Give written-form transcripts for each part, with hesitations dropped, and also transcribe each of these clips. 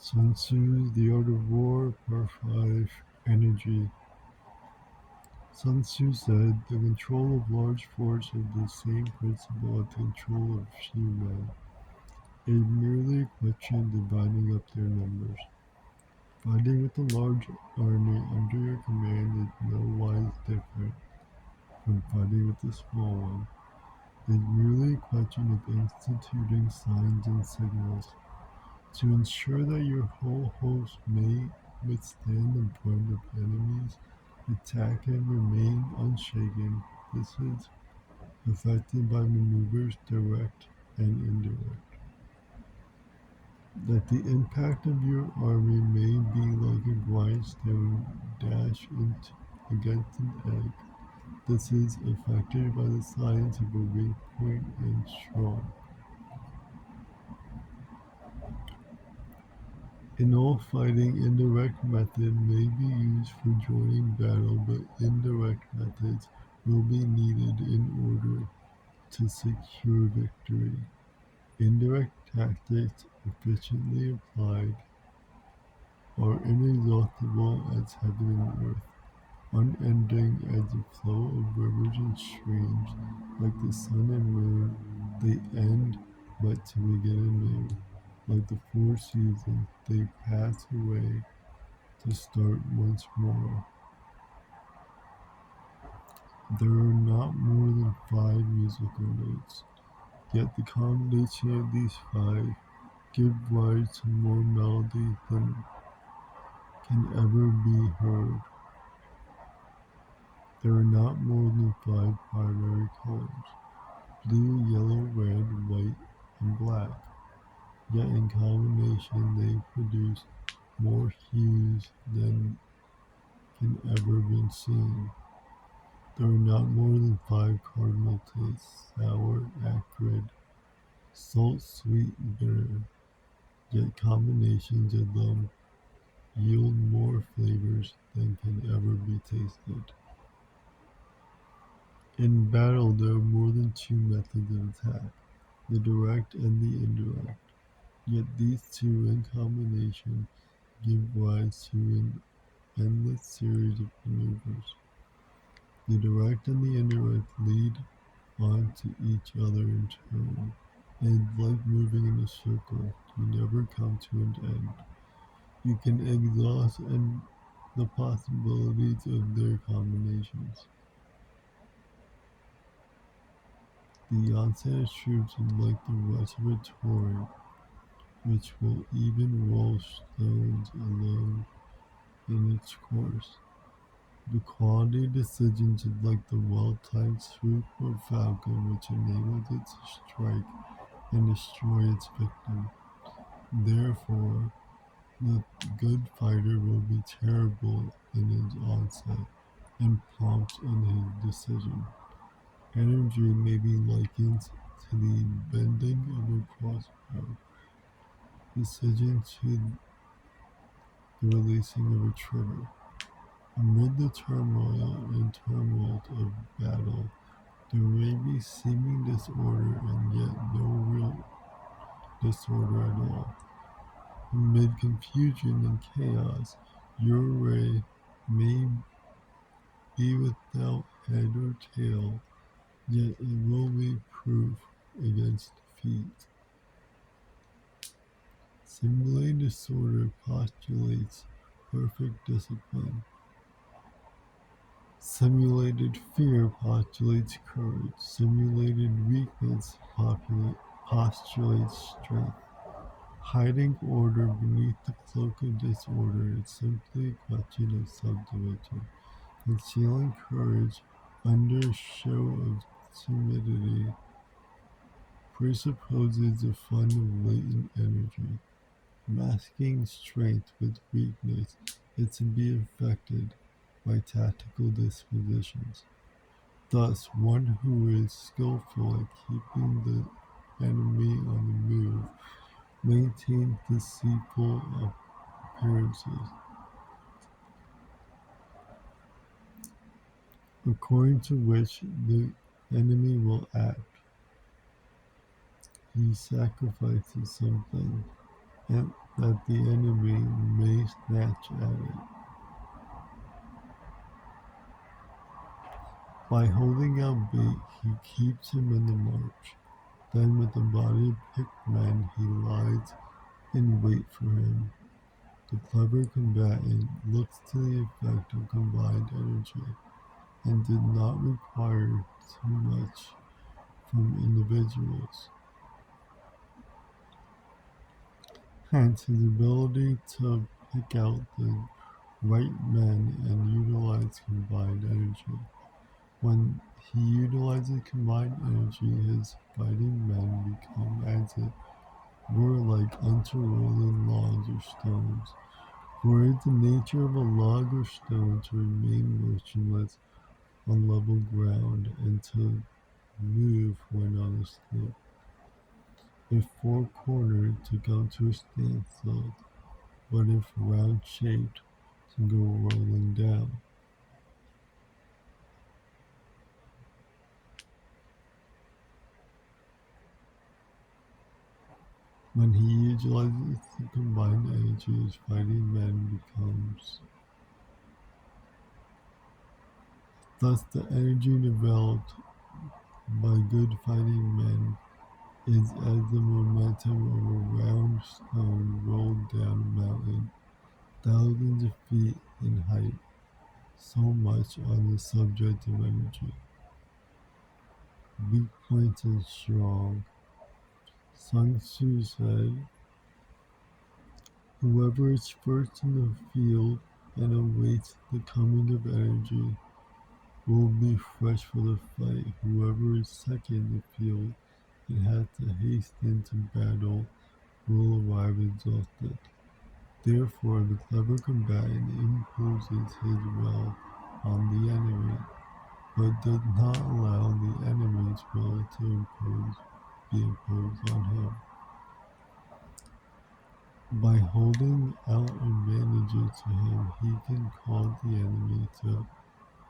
Sun Tzu, The Art of War, Part 5, Energy. Sun Tzu said, the control of large force is the same principle as the control of few men. It is merely a question of dividing up their numbers. Fighting with a large army under your command is no wise different from fighting with a small one. It is merely a question of instituting signs and signals. To ensure that your whole host may withstand the brunt of enemies' attack and remain unshaken, this is effected by maneuvers direct and indirect. That the impact of your army may be like a grindstone dash against an egg, this is effected by the science of a weak point and strong. In all fighting, indirect method may be used for joining battle, but indirect methods will be needed in order to secure victory. Indirect tactics, efficiently applied, are inexhaustible as heaven and earth, unending as the flow of rivers and streams, like the sun and moon, they end but to begin anew. Like the four seasons, they pass away to start once more. There are not more than 5 musical notes, yet the combination of these 5 give rise to more melodies than can ever be heard. There are not more than 5 primary colors: blue, yellow, red, white, and black, yet in combination they produce more hues than can ever be seen. There are not more than 5 cardinal tastes: sour, acrid, salt, sweet, bitter, yet combinations of them yield more flavors than can ever be tasted. In battle there are more than 2 methods of attack, the direct and the indirect, yet these two in combination give rise to an endless series of maneuvers. The direct and the indirect lead on to each other in turn, and like moving in a circle, you never come to an end. You can exhaust and the possibilities of their combinations. The onset of troops is like the rush of a torrent, which will even roll stones along in its course. The quality of decisions is like the well-timed swoop of falcon, which enables it to strike and destroy its victim. Therefore, the good fighter will be terrible in his onset and prompt in his decision. Energy may be likened to the bending of a crossbow, decision to the releasing of a trigger. Amid the turmoil and tumult of battle, there may be seeming disorder and yet no real disorder at all. Amid confusion and chaos, your array may be without head or tail, yet it will be proof against defeat. Simulated disorder postulates perfect discipline. Simulated fear postulates courage. Simulated weakness postulates strength. Hiding order beneath the cloak of disorder is simply a question of subdivision. Concealing courage under show of timidity presupposes a fund of latent energy. Masking strength with weakness is to be effected by tactical dispositions. Thus, one who is skillful at keeping the enemy on the move maintains deceitful appearances, according to which the enemy will act. He sacrifices something, and that the enemy may snatch at it. By holding out bait, he keeps him in the march. Then with a body of picked men, he lies in wait for him. The clever combatant looks to the effect of combined energy and did not require too much from individuals. Hence, his ability to pick out the right men and utilize combined energy. When he utilizes combined energy, his fighting men become as it were like unto rolling logs or stones. For it is the nature of a log or stone to remain motionless on level ground and to move when on a slope. If four-cornered, to come to a standstill, but if round-shaped, to go rolling down. When he utilizes the combined energy, his fighting men becomes. Thus, the energy developed by good fighting men is as the momentum of a round stone rolled down a mountain, thousands of feet in height. So much on the subject of energy. Weak points and strong. Sun Tzu said, whoever is first in the field and awaits the coming of energy will be fresh for the fight. Whoever is second in the field and has to hasten to battle will arrive exhausted. Therefore, the clever combatant imposes his will on the enemy, but does not allow the enemy's will to be imposed on him. By holding out advantages to him, he can cause the enemy to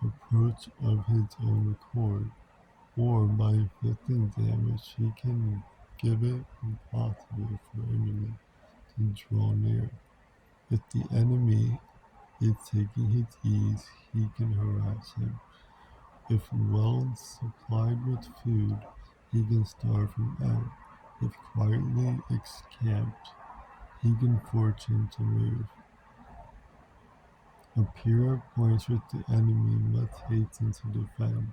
approach of his own accord, or by inflicting damage, he can give it impossible for enemy to draw near. If the enemy is taking his ease, he can harass him. If well supplied with food, he can starve him out. If quietly encamped, he can force him to move. Appear at points which the enemy must hasten to defend.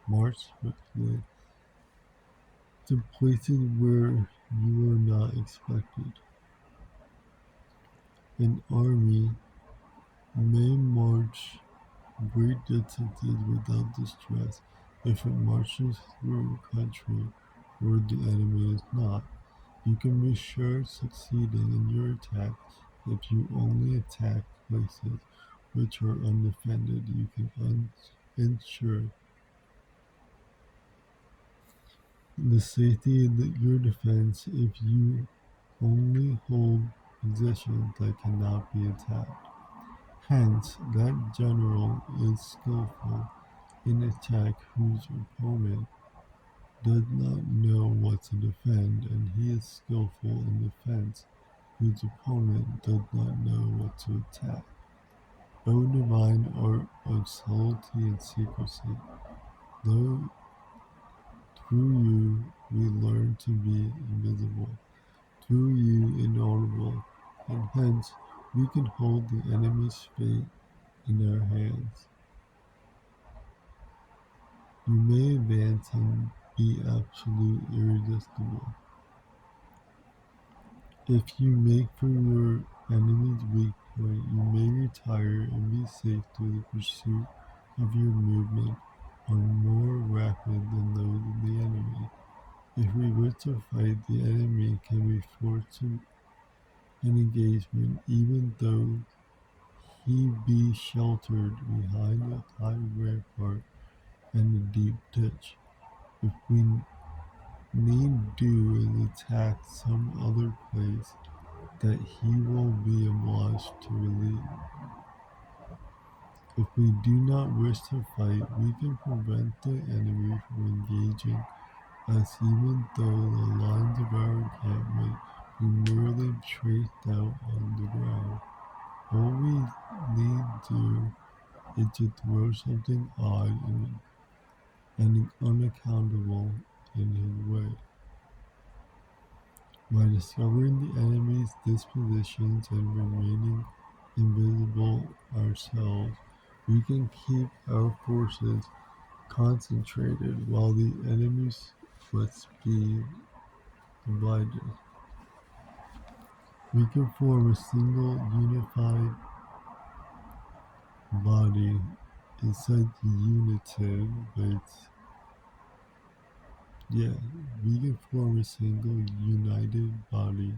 March swiftly to places where you are not expected. An army may march great distances without distress if it marches through a country where the enemy is not. You can be sure of succeeding in your attack if you only attack places which are undefended. You can ensure the safety of your defense if you only hold positions that cannot be attacked. Hence, that general is skillful in attack whose opponent does not know what to defend, and he is skillful in defense whose opponent does not know what to attack. O divine art of subtlety and secrecy, though through you we learn to be invisible, through you inaudible, and hence we can hold the enemy's fate in our hands. You may advance and be absolute irresistible. If you make for your enemy's weak point, you may retire and be safe through the pursuit of your movement are more rapid than those of the enemy. If we wish to fight, the enemy can be forced to an engagement even though he be sheltered behind a high rampart and a deep ditch. If we need do is attack some other place that he will be obliged to relieve. If we do not wish to fight, we can prevent the enemy from engaging us even though the lines of our encampment we merely traced out on the ground. All we need to do is to throw something odd and unaccountable in his way. By discovering the enemy's dispositions and remaining invisible ourselves, we can keep our forces concentrated while the enemies must be divided. We can form a single unified body. It's like unitive, but yeah, we can form a single united body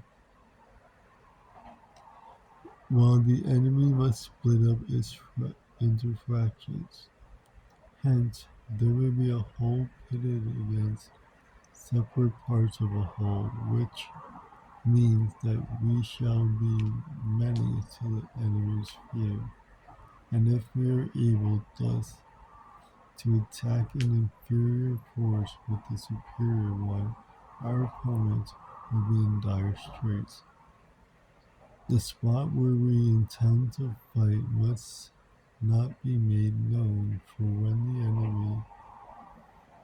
while the enemy must split up into fractions. Hence, there will be a whole pitted against separate parts of a whole, which means that we shall be many to the enemy's few. And if we are able thus to attack an inferior force with a superior one, our opponents will be in dire straits. The spot where we intend to fight must not be made known, for when the enemy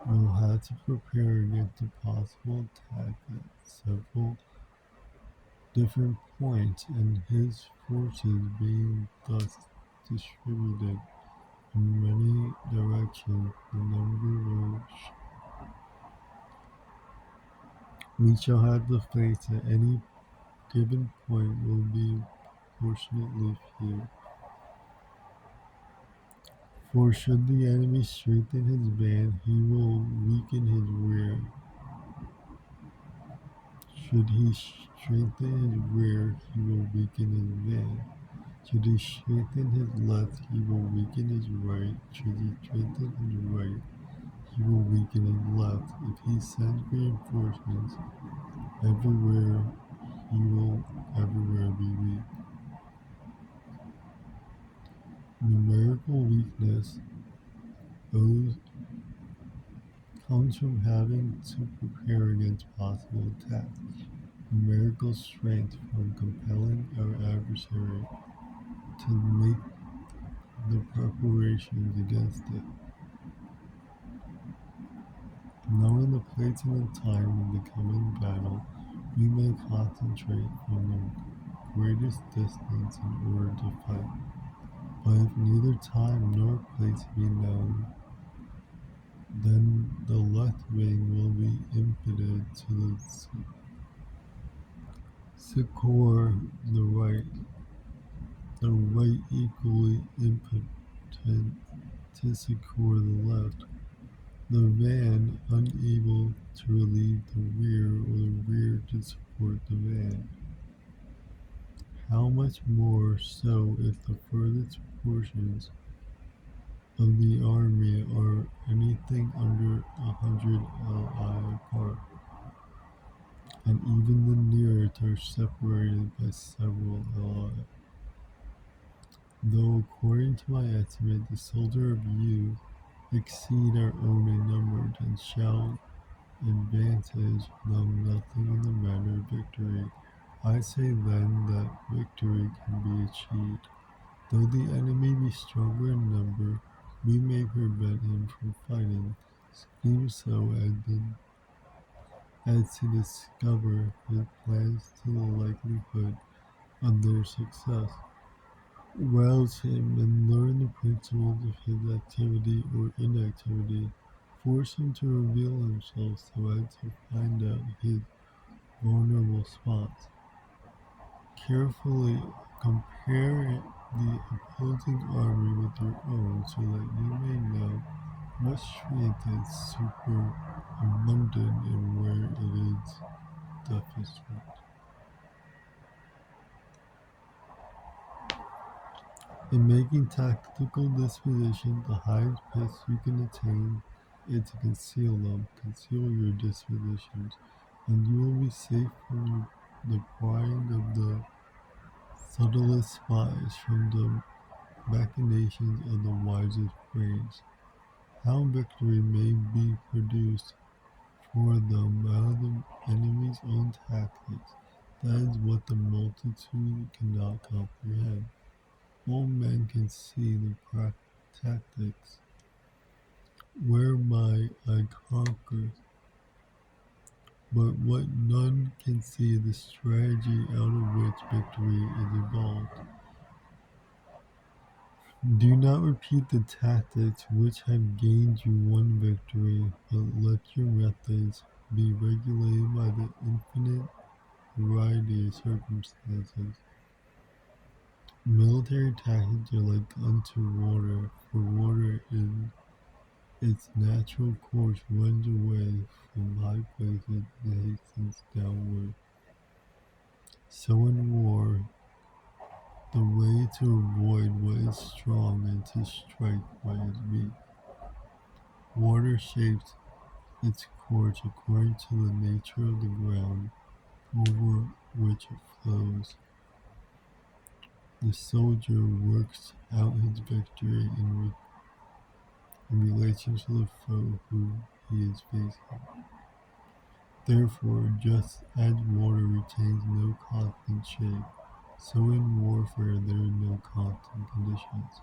will have to prepare against a possible attack at several different points, and his forces being thus distributed in many directions, the number we shall have to face at any given point will be proportionately few. For should the enemy strengthen his band, he will weaken his rear. Should he strengthen his rear, he will weaken his van. Should he strengthen his left, he will weaken his right. Should he strengthen his right, he will weaken his left. If he sends reinforcements everywhere, he will everywhere be weak. Numerical weakness comes from having to prepare against possible attacks. Numerical strength from compelling our adversary to make the preparations against it. Knowing the place and the time of the coming battle, we may concentrate from the greatest distance in order to fight. But if neither time nor place be known, then the left wing will be impeted to the succor the right equally impotent to succor the left, the van unable to relieve the rear or the rear to support the van. How much more so if the furthest portions of the army are anything under 100 li apart, and even the nearest are separated by several li. Though according to my estimate the soldier of you exceed our own in number, and shall advantage them nothing in the matter of victory. I say then that victory can be achieved. Though the enemy be stronger in number, we may prevent him from fighting. Scheme so as to discover his plans to the likelihood of their success. Rouse him and learn the principles of his activity or inactivity. Force him to reveal himself so as to find out his vulnerable spots. Carefully compare the opposing army with your own so that you may know what strength is superabundant and where it is deficient. In making tactical dispositions, the highest pitch you can attain is to conceal them. Conceal your dispositions, and you will be safe from the prying of the subtlest spies, from the machinations of the wisest brains. How victory may be produced for them out of the enemy's own tactics That is what the multitude cannot comprehend. All men can see the tactics whereby I conquer, but what none can see the strategy out of which victory is evolved. Do not repeat the tactics which have gained you one victory, but let your methods be regulated by the infinite variety of circumstances. Military tactics are like unto water, for water in its natural course runs away from high places and hastens downward. So in war, the way to avoid what is strong and to strike what is weak. Water shapes its course according to the nature of the ground over which it flows. The soldier works out his victory in relation to the foe whom he is facing. Therefore, just as water retains no constant shape, so in warfare there are no constant conditions.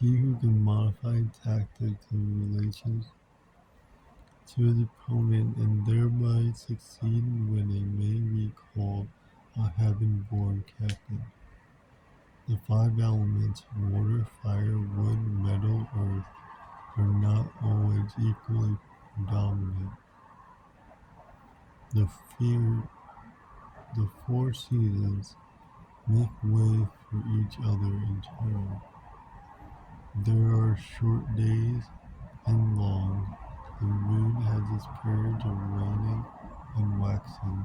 He who can modify tactics in relation to his opponent and thereby succeed in winning may be called a heaven-born captain. The five elements, water, fire, wood, metal, earth, are not always equally dominant. The fear, the four seasons make way for each other in turn. There are short days and long. The moon has its periods of waning and waxing.